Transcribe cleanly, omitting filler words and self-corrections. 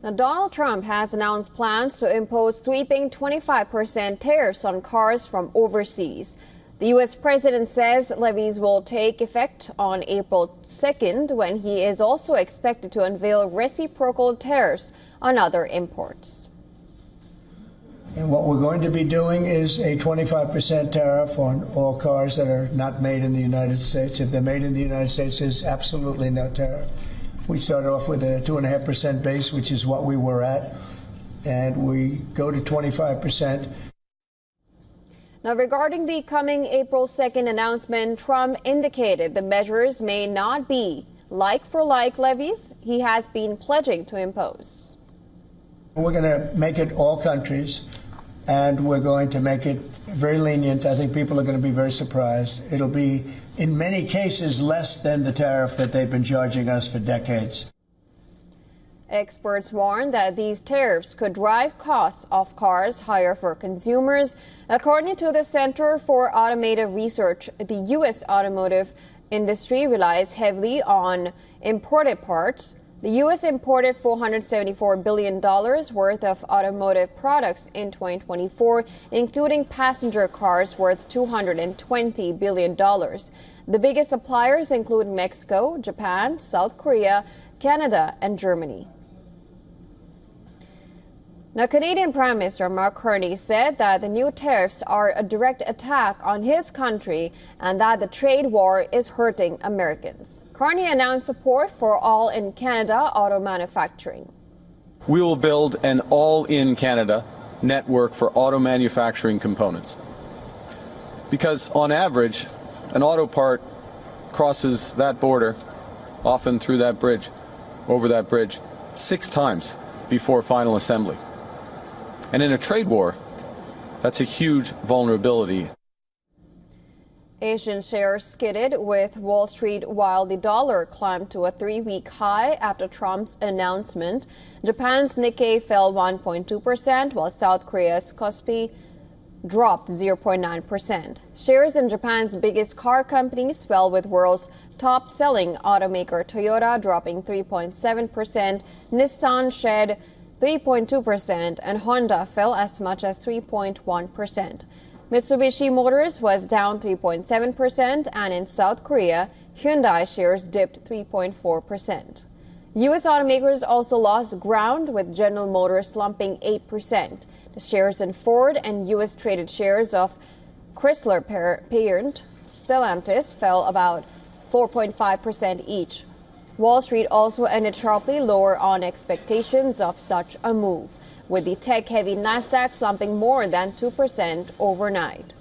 Now, Donald Trump has announced plans to impose sweeping 25% tariffs on cars from overseas. The U.S. president says levies will take effect on April 2nd, when he is also expected to unveil reciprocal tariffs on other imports. And what we're going to be doing is a 25% tariff on all cars that are not made in the United States. If they're made in the United States, there's absolutely no tariff. We start off with a 2.5% base, which is what we were at, and we go to 25%. Now, regarding the coming April 2nd announcement, Trump indicated the measures may not be like-for-like levies he has been pledging to impose. We're going to make it all countries, and we're going to make it very lenient. I think people are going to be very surprised. It'll be, in many cases, less than the tariff that they've been charging us for decades. Experts warn that these tariffs could drive costs of cars higher for consumers. According to the Center for Automotive Research, the U.S. automotive industry relies heavily on imported parts. The U.S. imported $474 billion worth of automotive products in 2024, including passenger cars worth $220 billion. The biggest suppliers include Mexico, Japan, South Korea, Canada, and Germany. Now, Canadian Prime Minister Mark Carney said that the new tariffs are a direct attack on his country and that the trade war is hurting Americans. Carney announced support for all-in-Canada auto manufacturing. We will build an all-in-Canada network for auto manufacturing components. Because on average, an auto part crosses that border, often through that bridge, over that bridge, 6 times before final assembly. And in a trade war, that's a huge vulnerability. Asian shares skidded with Wall Street while the dollar climbed to a 3-week high after Trump's announcement. Japan's Nikkei fell 1.2%, while South Korea's Kospi dropped 0.9%. Shares in Japan's biggest car companies fell, with world's top-selling automaker Toyota dropping 3.7%, Nissan shed 3.2%, and Honda fell as much as 3.1%. Mitsubishi Motors was down 3.7%, and in South Korea, Hyundai shares dipped 3.4%. U.S. automakers also lost ground, with General Motors slumping 8%. The shares in Ford and U.S. traded shares of Chrysler parent Stellantis fell about 4.5% each. Wall Street also ended sharply lower on expectations of such a move, with the tech-heavy Nasdaq slumping more than 2% overnight.